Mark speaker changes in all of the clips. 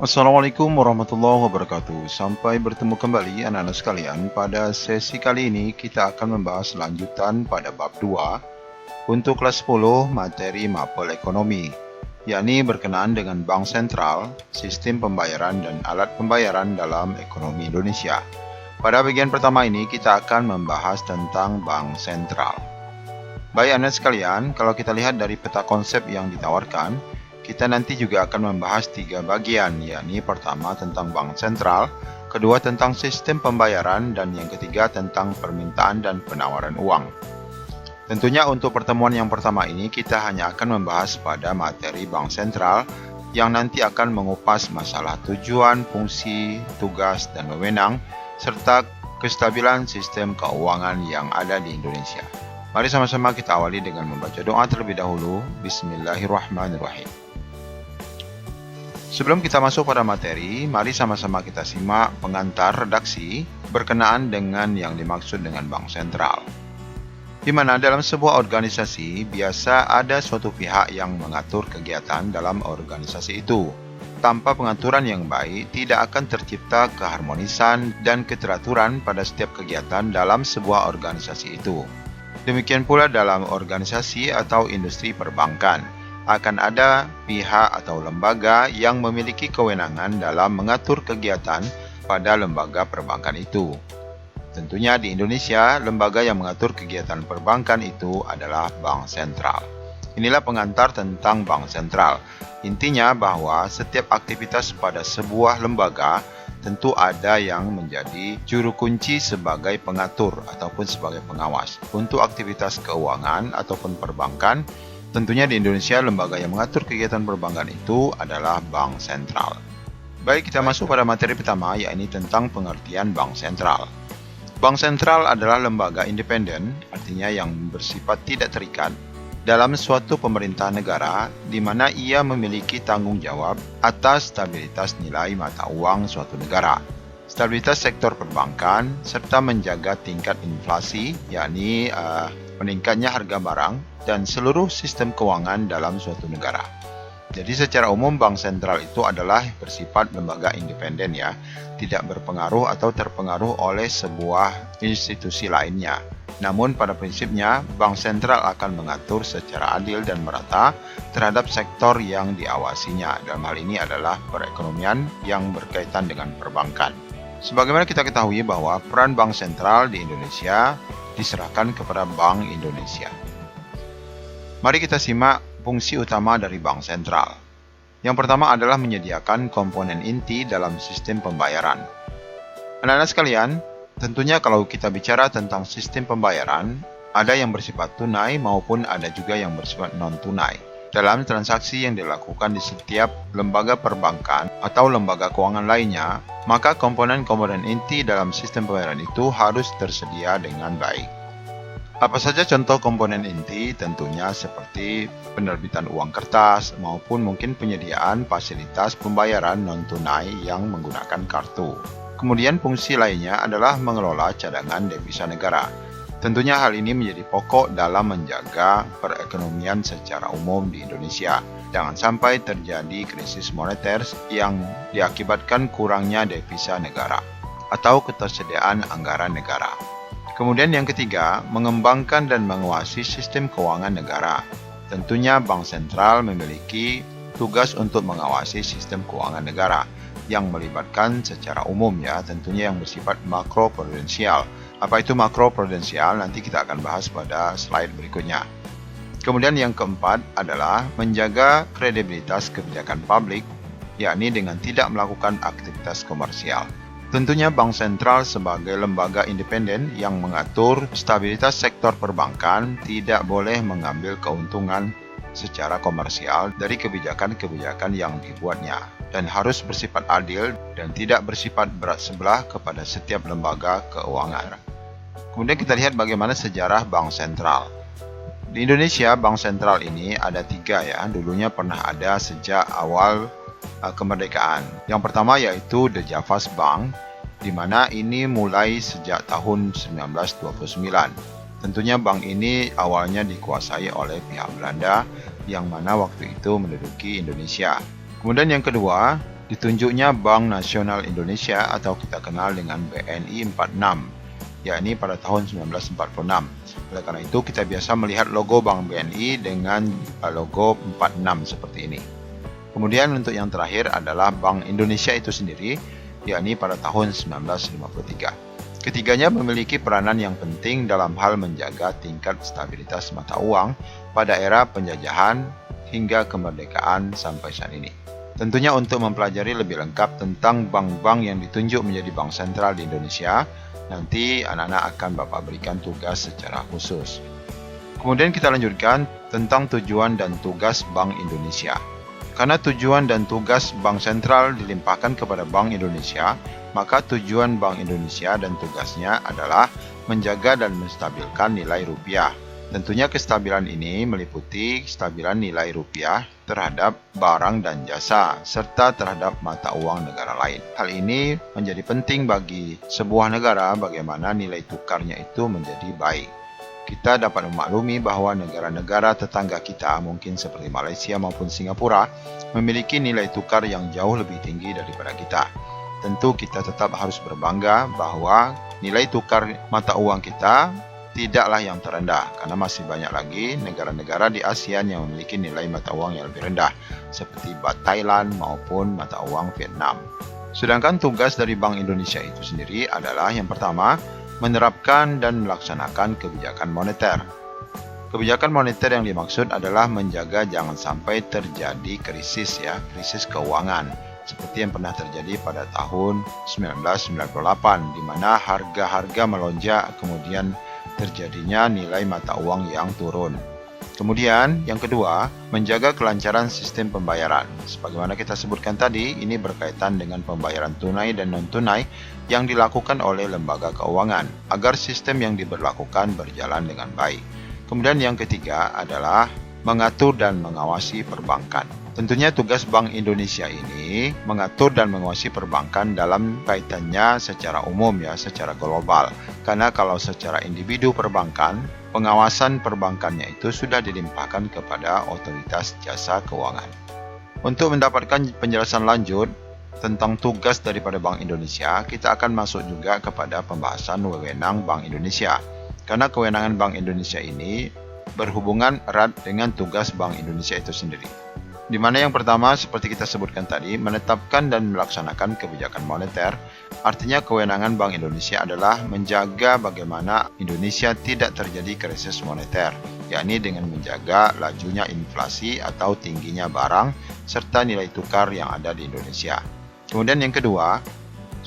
Speaker 1: Assalamualaikum warahmatullahi wabarakatuh. Sampai bertemu kembali anak-anak sekalian. Pada sesi kali ini kita akan membahas lanjutan pada bab 2 untuk kelas 10 materi mapel ekonomi, yakni berkenaan dengan bank sentral, sistem pembayaran dan alat pembayaran dalam ekonomi Indonesia. Pada bagian pertama ini kita akan membahas tentang bank sentral. Baik anak sekalian, kalau kita lihat dari peta konsep yang ditawarkan, kita nanti juga akan membahas 3 bagian, yakni pertama tentang bank sentral, kedua tentang sistem pembayaran, dan yang ketiga tentang permintaan dan penawaran uang. Tentunya untuk pertemuan yang pertama ini kita hanya akan membahas pada materi bank sentral yang nanti akan mengupas masalah tujuan, fungsi, tugas, dan wewenang, serta kestabilan sistem keuangan yang ada di Indonesia. Mari sama-sama kita awali dengan membaca doa terlebih dahulu. Bismillahirrahmanirrahim. Sebelum kita masuk pada materi, mari sama-sama kita simak pengantar redaksi berkenaan dengan yang dimaksud dengan bank sentral. Di mana dalam sebuah organisasi biasa ada suatu pihak yang mengatur kegiatan dalam organisasi itu. Tanpa pengaturan yang baik, tidak akan tercipta keharmonisan dan keteraturan pada setiap kegiatan dalam sebuah organisasi itu. Demikian pula dalam organisasi atau industri perbankan. Akan ada pihak atau lembaga yang memiliki kewenangan dalam mengatur kegiatan pada lembaga perbankan itu. Tentunya di Indonesia, lembaga yang mengatur kegiatan perbankan itu adalah Bank Sentral. Inilah pengantar tentang Bank Sentral. Intinya bahwa setiap aktivitas pada sebuah lembaga tentu ada yang menjadi juru kunci sebagai pengatur ataupun sebagai pengawas. Untuk aktivitas keuangan ataupun perbankan, tentunya di Indonesia lembaga yang mengatur kegiatan perbankan itu adalah Bank Sentral. Baik, kita masuk pada materi pertama, yakni tentang pengertian Bank Sentral. Bank Sentral adalah lembaga independen, artinya yang bersifat tidak terikat, dalam suatu pemerintahan negara di mana ia memiliki tanggung jawab atas stabilitas nilai mata uang suatu negara, stabilitas sektor perbankan, serta menjaga tingkat inflasi, yakni meningkatnya harga barang, dan seluruh sistem keuangan dalam suatu negara. Jadi secara umum Bank Sentral itu adalah bersifat lembaga independen ya, tidak berpengaruh atau terpengaruh oleh sebuah institusi lainnya. Namun pada prinsipnya Bank Sentral akan mengatur secara adil dan merata terhadap sektor yang diawasinya. Dalam hal ini adalah perekonomian yang berkaitan dengan perbankan. Sebagaimana kita ketahui bahwa peran Bank Sentral di Indonesia diserahkan kepada Bank Indonesia. Mari kita simak fungsi utama dari Bank Sentral. Yang pertama adalah menyediakan komponen inti dalam sistem pembayaran. Anak-anak sekalian, tentunya kalau kita bicara tentang sistem pembayaran, ada yang bersifat tunai maupun ada juga yang bersifat non-tunai. Dalam transaksi yang dilakukan di setiap lembaga perbankan atau lembaga keuangan lainnya, maka komponen-komponen inti dalam sistem pembayaran itu harus tersedia dengan baik. Apa saja contoh komponen inti? Tentunya seperti penerbitan uang kertas maupun mungkin penyediaan fasilitas pembayaran non-tunai yang menggunakan kartu. Kemudian fungsi lainnya adalah mengelola cadangan devisa negara. Tentunya hal ini menjadi pokok dalam menjaga perekonomian secara umum di Indonesia. Jangan sampai terjadi krisis moneter yang diakibatkan kurangnya devisa negara atau ketersediaan anggaran negara. Kemudian yang ketiga, mengembangkan dan menguasai sistem keuangan negara. Tentunya Bank Sentral memiliki tugas untuk mengawasi sistem keuangan negara yang melibatkan secara umum ya, tentunya yang bersifat makroprudensial. Apa itu makroprudensial? Nanti kita akan bahas pada slide berikutnya. Kemudian yang keempat adalah menjaga kredibilitas kebijakan publik, yakni dengan tidak melakukan aktivitas komersial. Tentunya Bank Sentral sebagai lembaga independen yang mengatur stabilitas sektor perbankan tidak boleh mengambil keuntungan secara komersial dari kebijakan-kebijakan yang dibuatnya dan harus bersifat adil dan tidak bersifat berat sebelah kepada setiap lembaga keuangan. Kemudian kita lihat bagaimana sejarah Bank Sentral. Di Indonesia, Bank Sentral ini ada 3 ya, dulunya pernah ada sejak awal kemerdekaan. Yang pertama yaitu The Javas Bank, di mana ini mulai sejak tahun 1929. Tentunya bank ini awalnya dikuasai oleh pihak Belanda yang mana waktu itu menduduki Indonesia. Kemudian yang kedua, ditunjuknya Bank Nasional Indonesia atau kita kenal dengan BNI 46, yakni pada tahun 1946. Oleh karena itu, kita biasa melihat logo Bank BNI dengan logo 46 seperti ini. Kemudian untuk yang terakhir adalah Bank Indonesia itu sendiri, yakni pada tahun 1953. Ketiganya memiliki peranan yang penting dalam hal menjaga tingkat stabilitas mata uang pada era penjajahan hingga kemerdekaan sampai saat ini. Tentunya untuk mempelajari lebih lengkap tentang bank-bank yang ditunjuk menjadi bank sentral di Indonesia, nanti anak-anak akan Bapak berikan tugas secara khusus. Kemudian kita lanjutkan tentang tujuan dan tugas Bank Indonesia. Karena tujuan dan tugas Bank Sentral dilimpahkan kepada Bank Indonesia, maka tujuan Bank Indonesia dan tugasnya adalah menjaga dan menstabilkan nilai rupiah. Tentunya kestabilan ini meliputi kestabilan nilai rupiah terhadap barang dan jasa, serta terhadap mata uang negara lain. Hal ini menjadi penting bagi sebuah negara bagaimana nilai tukarnya itu menjadi baik. Kita dapat memaklumi bahwa negara-negara tetangga kita, mungkin seperti Malaysia maupun Singapura, memiliki nilai tukar yang jauh lebih tinggi daripada kita. Tentu kita tetap harus berbangga bahwa nilai tukar mata uang kita tidaklah yang terendah, karena masih banyak lagi negara-negara di ASEAN yang memiliki nilai mata uang yang lebih rendah, seperti baht Thailand maupun mata uang Vietnam. Sedangkan tugas dari Bank Indonesia itu sendiri adalah yang pertama, menerapkan dan melaksanakan kebijakan moneter. Kebijakan moneter yang dimaksud adalah menjaga jangan sampai terjadi krisis keuangan, seperti yang pernah terjadi pada tahun 1998, di mana harga-harga melonjak, kemudian terjadinya nilai mata uang yang turun. Kemudian, yang kedua, menjaga kelancaran sistem pembayaran. Sebagaimana kita sebutkan tadi, ini berkaitan dengan pembayaran tunai dan non-tunai yang dilakukan oleh lembaga keuangan, agar sistem yang diberlakukan berjalan dengan baik. Kemudian yang ketiga adalah mengatur dan mengawasi perbankan. Tentunya tugas Bank Indonesia ini mengatur dan mengawasi perbankan dalam kaitannya secara umum secara global. Karena kalau secara individu perbankan, pengawasan perbankannya itu sudah dilimpahkan kepada otoritas jasa keuangan. Untuk mendapatkan penjelasan lanjut tentang tugas daripada Bank Indonesia, kita akan masuk juga kepada pembahasan wewenang Bank Indonesia. Karena kewenangan Bank Indonesia ini berhubungan erat dengan tugas Bank Indonesia itu sendiri. Di mana yang pertama, seperti kita sebutkan tadi, menetapkan dan melaksanakan kebijakan moneter. Artinya kewenangan Bank Indonesia adalah menjaga bagaimana Indonesia tidak terjadi krisis moneter, yakni dengan menjaga lajunya inflasi atau tingginya barang serta nilai tukar yang ada di Indonesia. Kemudian yang kedua,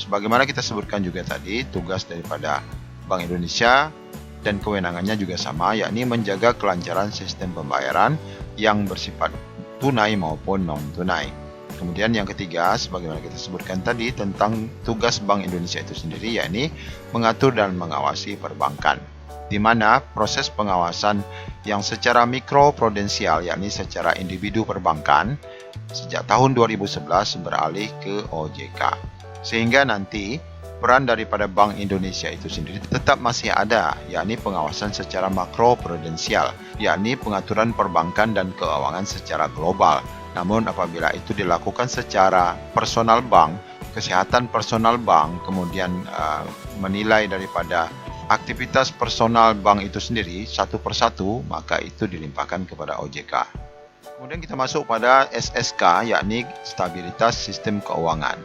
Speaker 1: sebagaimana kita sebutkan juga tadi, tugas daripada Bank Indonesia dan kewenangannya juga sama, yakni menjaga kelancaran sistem pembayaran yang bersifat tunai maupun non-tunai. Kemudian yang ketiga, sebagaimana kita sebutkan tadi tentang tugas Bank Indonesia itu sendiri, yakni mengatur dan mengawasi perbankan, di mana proses pengawasan yang secara mikroprudensial, yakni secara individu perbankan, sejak tahun 2011 beralih ke OJK. Sehingga nanti peran daripada Bank Indonesia itu sendiri tetap masih ada, yakni pengawasan secara makroprudensial, yakni pengaturan perbankan dan keuangan secara global. Namun apabila itu dilakukan secara personal bank, kesehatan personal bank, kemudian menilai daripada aktivitas personal bank itu sendiri satu persatu, maka itu dilimpahkan kepada OJK. Kemudian kita masuk pada SSK, yakni stabilitas sistem keuangan.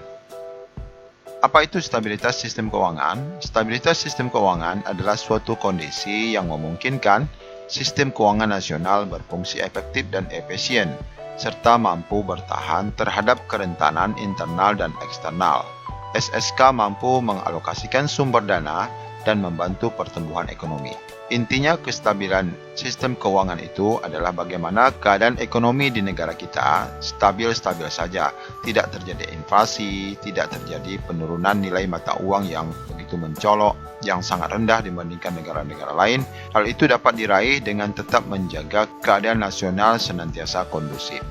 Speaker 1: Apa itu stabilitas sistem keuangan? Stabilitas sistem keuangan adalah suatu kondisi yang memungkinkan sistem keuangan nasional berfungsi efektif dan efisien, serta mampu bertahan terhadap kerentanan internal dan eksternal. SSK mampu mengalokasikan sumber dana dan membantu pertumbuhan ekonomi. Intinya kestabilan sistem keuangan itu adalah bagaimana keadaan ekonomi di negara kita stabil-stabil saja, tidak terjadi inflasi, tidak terjadi penurunan nilai mata uang yang begitu mencolok, yang sangat rendah dibandingkan negara-negara lain. Hal itu dapat diraih dengan tetap menjaga keadaan nasional senantiasa kondusif.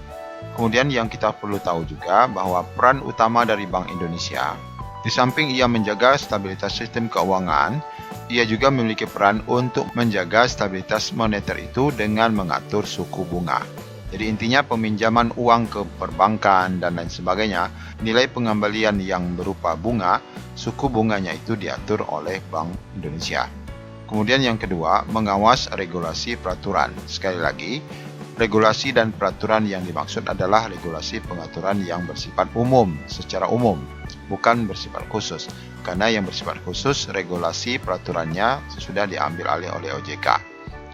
Speaker 1: Kemudian yang kita perlu tahu juga bahwa peran utama dari Bank Indonesia, di samping ia menjaga stabilitas sistem keuangan, ia juga memiliki peran untuk menjaga stabilitas moneter itu dengan mengatur suku bunga. Jadi intinya peminjaman uang ke perbankan dan lain sebagainya, nilai pengembalian yang berupa bunga, suku bunganya itu diatur oleh Bank Indonesia. Kemudian yang kedua, mengawas regulasi peraturan. Sekali lagi, regulasi dan peraturan yang dimaksud adalah regulasi pengaturan yang bersifat umum, secara umum, bukan bersifat khusus. Karena yang bersifat khusus, regulasi peraturannya sudah diambil alih oleh OJK.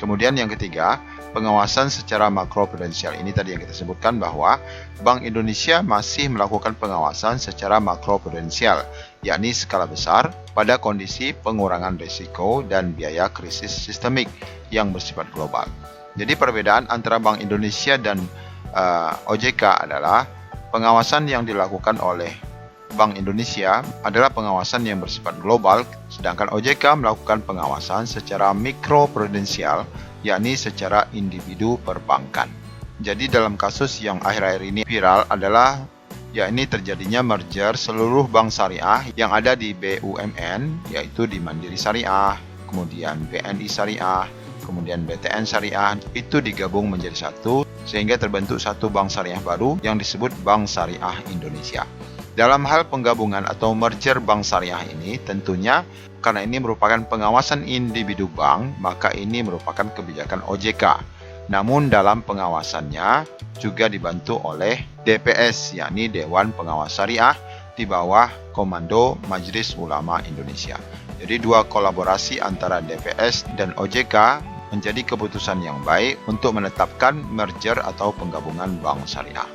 Speaker 1: Kemudian yang ketiga, pengawasan secara makroprudensial. Ini tadi yang kita sebutkan bahwa Bank Indonesia masih melakukan pengawasan secara makroprudensial, yakni skala besar pada kondisi pengurangan risiko dan biaya krisis sistemik yang bersifat global. Jadi perbedaan antara Bank Indonesia dan OJK adalah pengawasan yang dilakukan oleh Bank Indonesia adalah pengawasan yang bersifat global, sedangkan OJK melakukan pengawasan secara mikroprudensial, yakni secara individu perbankan. Jadi dalam kasus yang akhir-akhir ini viral adalah yakni terjadinya merger seluruh bank syariah yang ada di BUMN, yaitu di Mandiri Syariah, kemudian BNI Syariah, kemudian BTN Syariah, itu digabung menjadi satu sehingga terbentuk satu bank syariah baru yang disebut Bank Syariah Indonesia. Dalam hal penggabungan atau merger bank syariah ini, tentunya karena ini merupakan pengawasan individu bank, maka ini merupakan kebijakan OJK. Namun dalam pengawasannya juga dibantu oleh DPS, yakni Dewan Pengawas Syariah di bawah komando Majelis Ulama Indonesia. Jadi dua kolaborasi antara DPS dan OJK menjadi keputusan yang baik untuk menetapkan merger atau penggabungan bank syariah.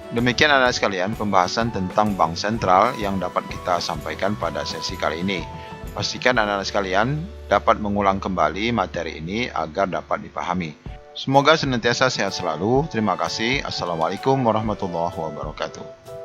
Speaker 1: Demikian anak sekalian pembahasan tentang bank sentral yang dapat kita sampaikan pada sesi kali ini. Pastikan anak-anak sekalian dapat mengulang kembali materi ini agar dapat dipahami. Semoga senantiasa sehat selalu. Terima kasih. Assalamualaikum warahmatullahi wabarakatuh.